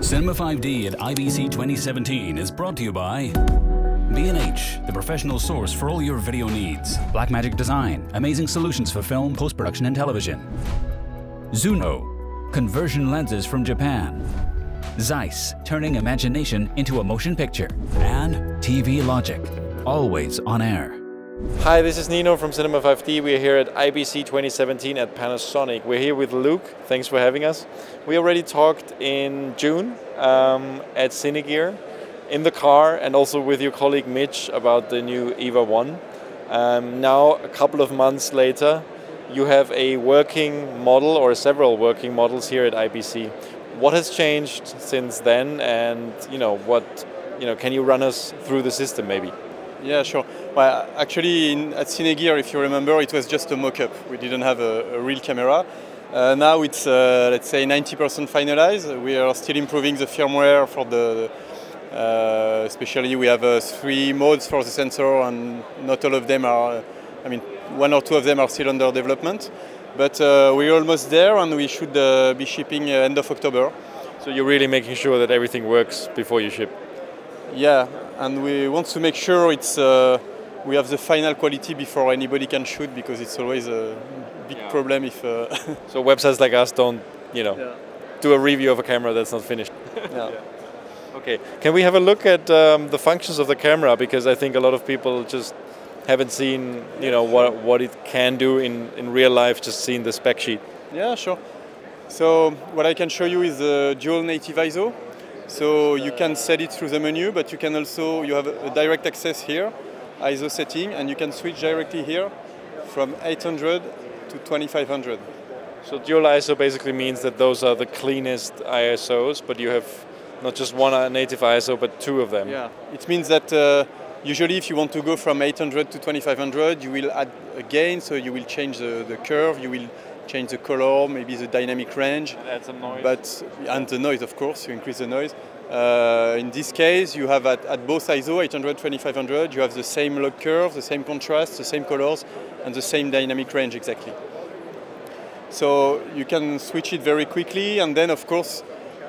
Cinema 5D at IBC 2017 is brought to you by B&H, the professional source for all your video needs. Blackmagic Design, amazing solutions for film, post-production and television. Zuno, conversion lenses from Japan. Zeiss, turning imagination into a motion picture. And TV Logic, always on air. Hi, this is Nino from Cinema 5D. We're here at IBC 2017 at Panasonic. We're here with Luke. Thanks for having us. We already talked in June at Cinegear, in the car, and also with your colleague Mitch about the new EVA1. Now, a couple of months later, you have a working model or several working models here at IBC. What has changed since then, and can you run us through the system maybe? Yeah, sure. Well, actually, at Cinegear, if you remember, it was just a mock-up. We didn't have a real camera. Now it's, let's say, 90% finalized. We are still improving the firmware for the, especially we have 3 modes for the sensor, and not all of them are, one or two of them are still under development. But we're almost there, and we should be shipping end of October. So you're really making sure that everything works before you ship? Yeah, and we want to make sure it's we have the final quality before anybody can shoot, because it's always a big problem if. So websites like us don't, do a review of a camera that's not finished. Yeah. Okay, can we have a look at the functions of the camera, because I think a lot of people just haven't seen, what it can do in real life, just seeing the spec sheet. Yeah, sure. So what I can show you is the dual native ISO. So you can set it through the menu, but you can also, you have a direct access here, ISO setting, and you can switch directly here from 800 to 2500. So dual ISO basically means that those are the cleanest ISOs, but you have not just one native ISO, but 2 of them. Yeah, it means that usually if you want to go from 800 to 2500, you will add a gain, so you will change the curve, you will change the color, maybe the dynamic range. Add some noise. And the noise, of course, you increase the noise. In this case, you have at both ISO, 800, 2500, you have the same log curve, the same contrast, the same colors, and the same dynamic range exactly. So you can switch it very quickly, and then, of course,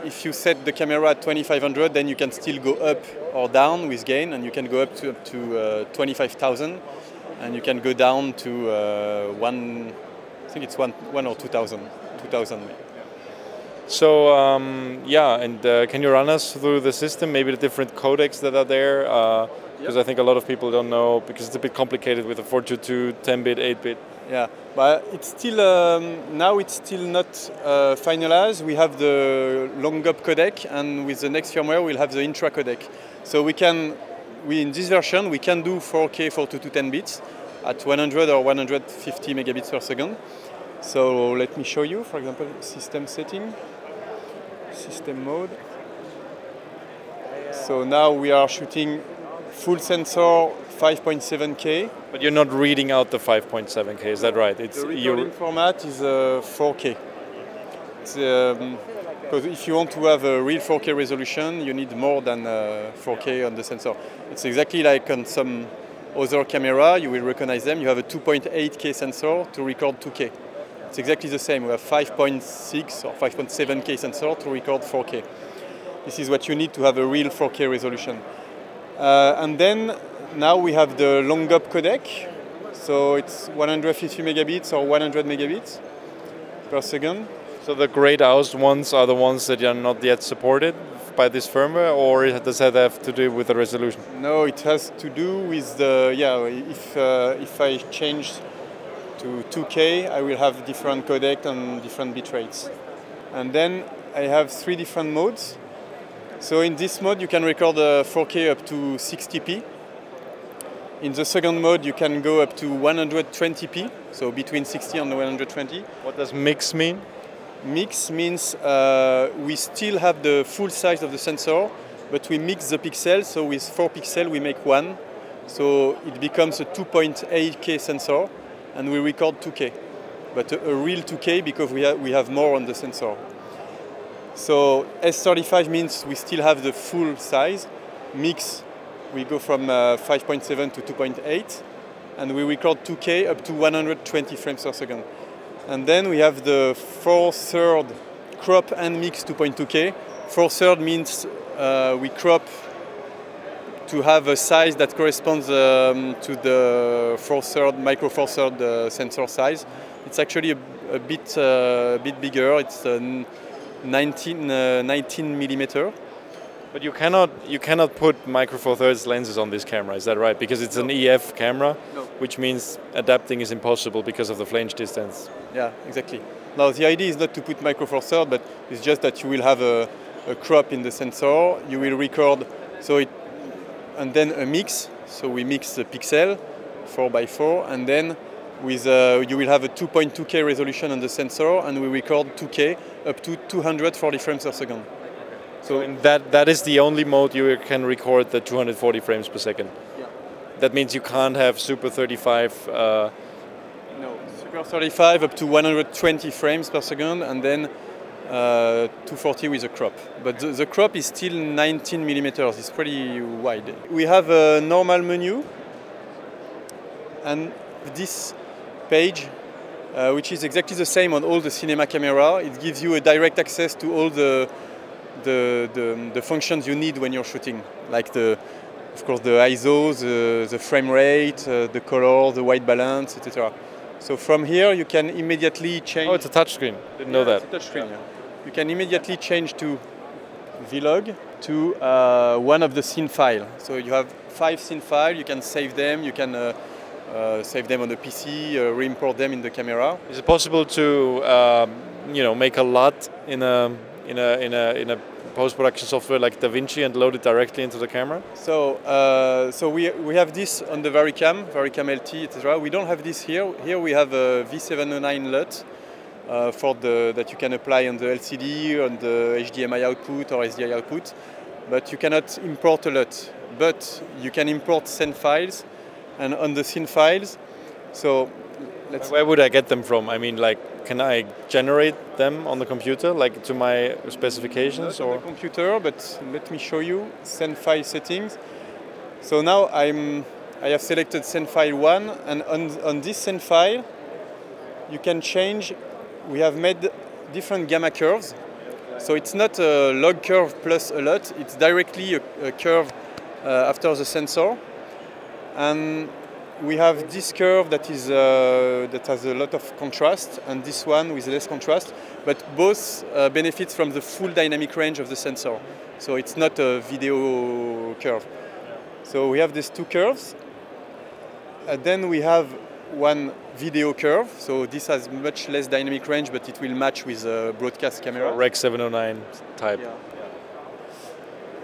if you set the camera at 2500, then you can still go up or down with gain, and you can go up to 25,000, and you can go down to I think it's one or 2,000. So can you run us through the system, maybe the different codecs that are there? Because I think a lot of people don't know, because it's a bit complicated with the 422, 10-bit, 8-bit. Yeah, but it's still now it's still not finalized. We have the long GOP codec, and with the next firmware we'll have the intra codec. So in this version we can do 4K 422 10 bits at 100 or 150 megabits per second. So let me show you, for example, system setting, system mode. So now we are shooting full sensor 5.7K. But you're not reading out the 5.7K, is that right? The recording format is 4K. Because if you want to have a real 4K resolution, you need more than 4K on the sensor. It's exactly like on some other camera, you will recognize them. You have a 2.8K sensor to record 2K. It's exactly the same. We have 5.6 or 5.7K sensor to record 4K. This is what you need to have a real 4K resolution. And then now we have the long GOP codec. So it's 150 megabits or 100 megabits per second. So the grayed out ones are the ones that are not yet supported by this firmware, or does that have to do with the resolution? No, it has to do with the, if I change to 2K, I will have different codec and different bit rates. And then I have 3 different modes. So in this mode you can record 4K up to 60p. In the second mode you can go up to 120p, so between 60 and 120. What does mix mean? Mix means we still have the full size of the sensor, but we mix the pixels, so with 4 pixels we make 1. So it becomes a 2.8K sensor, and we record 2K. But a real 2K because we have more on the sensor. So S35 means we still have the full size. Mix, we go from 5.7 to 2.8, and we record 2K up to 120 frames per second. And then we have the 4/3 crop and mix 2.2K, 4/3 means we crop to have a size that corresponds to the micro 4/3 sensor size. It's actually a bit bigger. It's 19 millimeter. But you cannot put micro four thirds lenses on this camera, is that right? Because it's an EF camera, which means adapting is impossible because of the flange distance. Yeah, exactly. Now the idea is not to put micro four thirds, but it's just that you will have a crop in the sensor. You will record, and then a mix. So we mix the pixel 4x4, and then with you will have a 2.2K resolution on the sensor, and we record 2K up to 240 frames per second. So in that is the only mode you can record the 240 frames per second. Yeah. That means you can't have Super 35. No, Super 35 up to 120 frames per second, and then 240 with a crop. But the crop is still 19 millimeters. It's pretty wide. We have a normal menu, and this page, which is exactly the same on all the cinema camera, it gives you a direct access to all the functions you need when you're shooting, like of course the ISO, the frame rate, the color, the white balance, etc. So from here you can immediately change. Oh, it's a touchscreen. Didn't know that. It's a touchscreen. Yeah. You can immediately change to Vlog, to one of the scene files. So you have 5 scene files. You can save them. You can save them on the PC, re-import them in the camera. Is it possible to make a lot in a post-production software like DaVinci and load it directly into the camera? So we have this on the Varicam LT, etc. We don't have this here. Here we have a V709 LUT that you can apply on the LCD, on the HDMI output or SDI output, but you cannot import a LUT. But you can import scene files, and on the scene files, so where would I get them from? I mean, like, can I generate them on the computer, like to my specifications? Not on the computer, but let me show you scene file settings. So now I have selected scene file 1, and on this scene file, you can change. We have made different gamma curves. So it's not a log curve plus a LUT, it's directly a curve after the sensor. And we have this curve that has a lot of contrast, and this one with less contrast, but both benefit from the full dynamic range of the sensor. So it's not a video curve. So we have these 2 curves. Then we have one video curve. So this has much less dynamic range, but it will match with a broadcast camera. Rec 709 type. Yeah.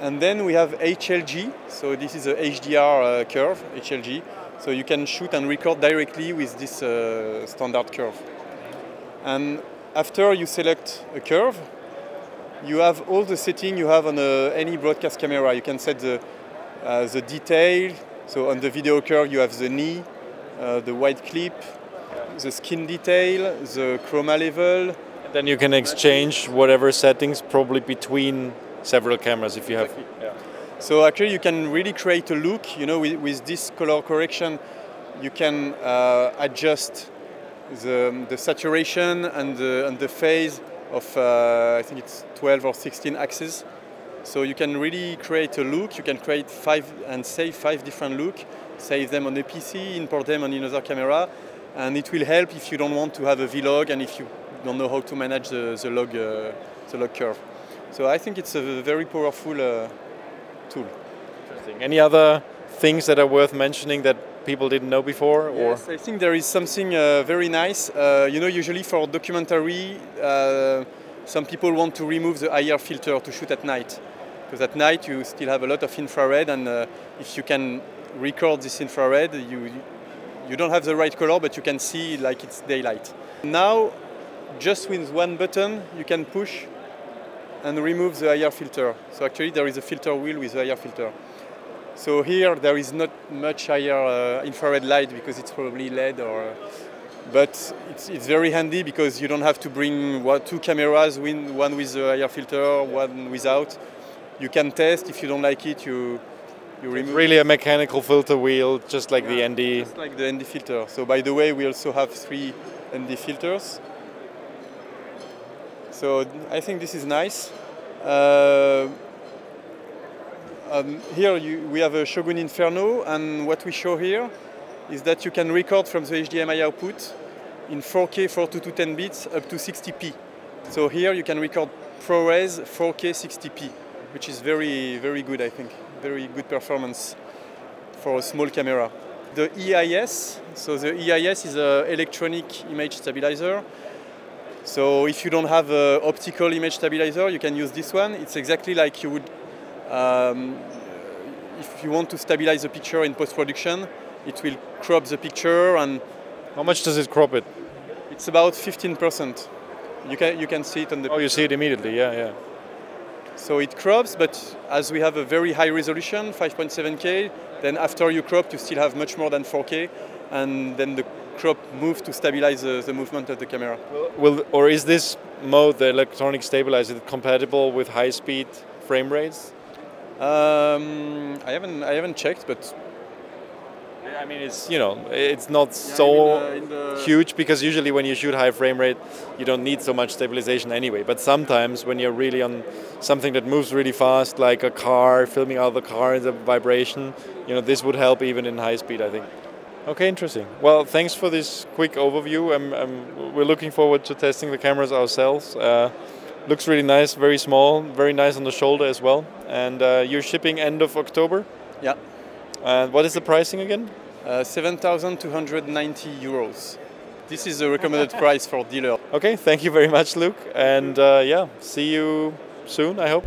And then we have HLG. So this is a HDR curve, HLG. So you can shoot and record directly with this standard curve. And after you select a curve, you have all the settings you have on any broadcast camera. You can set the detail. So on the video curve, you have the knee, the white clip, the skin detail, the chroma level. And then you can exchange whatever settings probably between several cameras if you have. Yeah. So actually you can really create a look, with this color correction. You can adjust the saturation and the phase of, I think it's 12 or 16 axes. So you can really create a look. You can create 5 and save 5 different looks, save them on the PC, import them on another camera, and it will help if you don't want to have a vlog and if you don't know how to manage the log curve. So I think it's a very powerful tool. Interesting. Any other things that are worth mentioning that people didn't know before? Yes, I think there is something very nice. Usually for documentary, some people want to remove the IR filter to shoot at night, because at night you still have a lot of infrared, and if you can record this infrared, you don't have the right color, but you can see like it's daylight. Now, just with one button, you can push and remove the IR filter. So actually there is a filter wheel with the IR filter. So here there is not much IR infrared light because it's probably LED, but it's very handy because you don't have to bring 2 cameras, one with the IR filter, one without. You can test. If you don't like it, you remove. It's really a mechanical filter wheel, just like the ND. Just like the ND filter. So by the way, we also have 3 ND filters. So I think this is nice. Here we have a Shogun Inferno, and what we show here is that you can record from the HDMI output in 4K 4210 bits up to 60p. So here you can record ProRes 4K 60p, which is very, very good, I think. Very good performance for a small camera. The EIS, so the EIS is an electronic image stabilizer. So if you don't have an optical image stabilizer, you can use this one. It's exactly like you would, if you want to stabilize the picture in post-production, it will crop the picture. And how much does it crop it? It's about 15%. You can see it on the. Oh, you see it immediately, yeah. So it crops, but as we have a very high resolution, 5.7K, then after you crop, you still have much more than 4K, and then the crop moves to stabilize the movement of the camera. Or is this mode, the electronic stabilizer, compatible with high-speed frame rates? I haven't checked, but I mean, it's not so huge, because usually when you shoot high frame rate, you don't need so much stabilization anyway. But sometimes when you're really on something that moves really fast, like a car, filming out the car and the vibration, this would help even in high speed, I think. Okay, interesting. Well, thanks for this quick overview. We're looking forward to testing the cameras ourselves. Looks really nice, very small, very nice on the shoulder as well. And you're shipping end of October? Yeah. And what is the pricing again? 7,290 euros. This is the recommended price for dealer. Okay, thank you very much, Luke. And yeah, see you soon, I hope.